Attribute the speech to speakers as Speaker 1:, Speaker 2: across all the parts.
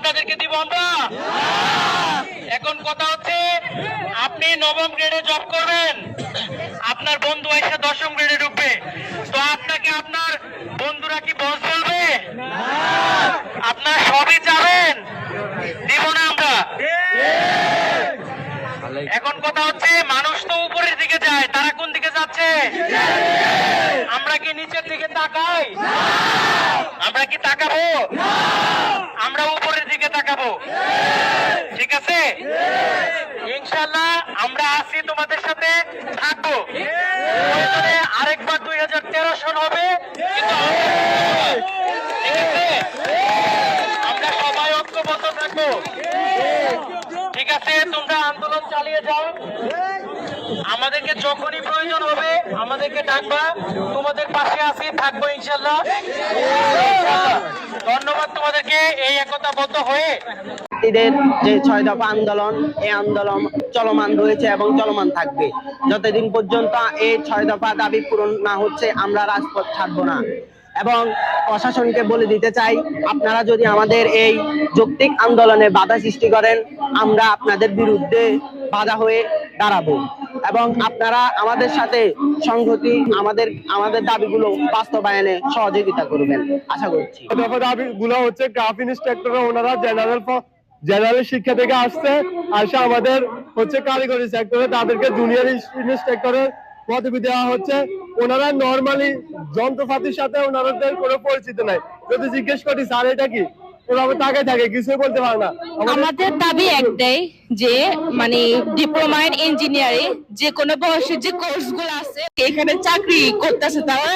Speaker 1: আপনাদেরকে দিব আমরা। এখন কথা হচ্ছে, আপনি নবম গ্রেডে জব করবেন, আপনার বন্ধু এসে দশম গ্রেডে ঢুকবে, তো আপনাকে আপনার বন্ধুরা কি বস বলবে? আপনার সবই চাবেন, দিব না আমরা। এখন কথা হচ্ছে, মানুষ তো উপরের দিকে যায়, তারা কোন দিকে যাচ্ছে? আমরা কি নিচের দিকে তাকাই? আমরা কি তাকাবো? আমরা উপরের দিকে তাকাবো, ঠিক আছে? ইনশাআল্লাহ আমরা আছি, তোমাদের সাথে থাকবো। আরেকবার 2013 সন হবে, কিন্তু ঠিক আছে, আমরা সবাই ঐক্যবদ্ধ থাকবো, ঠিক আছে? তোমরা আন্দোলন চালিয়ে যাও, আমাদেরকে যখনই প্রয়োজন হবে আমাদেরকে ডাকবা, তোমাদের পাশে আছি, থাকবো ইনশাআল্লাহ। ধন্যবাদ তোমাদেরকে এই একতাবদ্ধ হয়ে।
Speaker 2: এদের যে 6 দফা আন্দোলন, এই আন্দোলন চলমান রয়েছে এবং চলমান থাকবে যতদিন পর্যন্ত এই 6 দফা দাবি পূরণ না হচ্ছে। আমরা রাজপথ ছাড়বো না এবং প্রশাসনকে বলে দিতে চাই, আপনারা যদি আমাদের এই যৌক্তিক আন্দোলনে বাধা সৃষ্টি করেন, আমরা আপনাদের বিরুদ্ধে বাধা হয়ে দাঁড়াবো এবং আপনারা আমাদের সাথে সংহতি, আমাদের দাবিগুলো বাস্তবায়নে সহযোগিতা করবেন আশা করছি।
Speaker 3: দফা দাবিগুলো হচ্ছে, ক্রাফট ইন্সট্রাক্টর ওনারা জেনারেল শিক্ষা থেকে আসছে আমাদের হচ্ছে কারিগরি সেক্টরে, তাদেরকে জুনিয়র ইন্সট্রাক্টরের পদবি দেওয়া হচ্ছে। ওনারা নর্মালি যন্ত্রপাতির সাথে ওনাদের কোনো পরিচিত নাই। যদি জিজ্ঞেস করি স্যার এটা কি, ওভাবে তাকাই থাকে, কিছুই বলতে পারে না।
Speaker 4: আমাদের দাবি একটাই যে মানে ডিপ্লোমা ইন ইঞ্জিনিয়ারিং যে কোনো বয়সের যে কোর্স গুলো আছে এখানে চাকরি করতেছে, তারা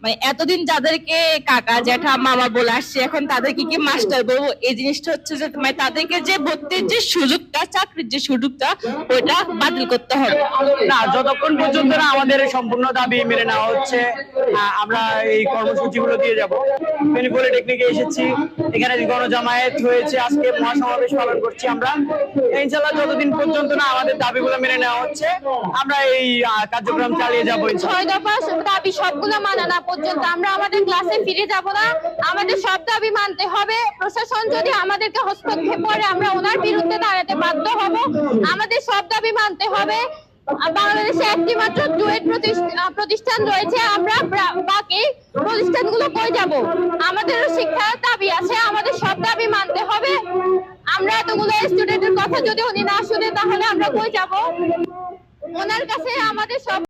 Speaker 4: মানে এতদিন যাদেরকে কাকা জ্যাঠা মামা বলে আসছে, এখন তাদেরকে কি মাস্টার বলবো? এই জিনিসটা হচ্ছে যে মানে তাদেরকে যে ভর্তির যে সুযোগটা, চাকরির যে সুযোগটা, ওইটা বাতিল করতে হবে
Speaker 2: না। যতক্ষণ পর্যন্ত না আমাদের সম্পূর্ণ দাবি মেনে নেওয়া হচ্ছে, আমরা এই কর্মসূচিগুলো দিয়ে যাব। ফেনী পলিটেকনিকে এসেছি, এখানে গণজামায়াত হয়েছে, আজকে মহাসমাবেশ পালন করছি আমরা। ইনশাআল্লাহ যতদিন পর্যন্ত না আমাদের দাবিগুলো মেনে নেওয়া হচ্ছে, আমরা এই কার্যক্রম চালিয়ে যাবো।
Speaker 4: 6 দফা দাবি সবগুলো মানা না পর্যন্ত আমরা আমাদের ক্লাসে ফিরে যাব না। আমাদের সব দাবি মানতে হবে। প্রশাসন যদি আমাদেরকে হস্তক্ষেপ করে, আমরা ওনার বিরুদ্ধে দাঁড়াতে বাধ্য হব। আমাদের সব দাবি মানতে হবে। বাংলাদেশে একটি মাত্র ডুয়েট প্রতিষ্ঠান রয়েছে, আমরা বাকি প্রতিষ্ঠানগুলো কই যাব? আমাদেরও শিক্ষার দাবি আছে, আমাদের সব দাবি মানতে হবে। আমরা এতগুলো স্টুডেন্টের কথা যদি উনি না শুনে, তাহলে আমরা কই যাব? ওনার কাছে আমাদের সব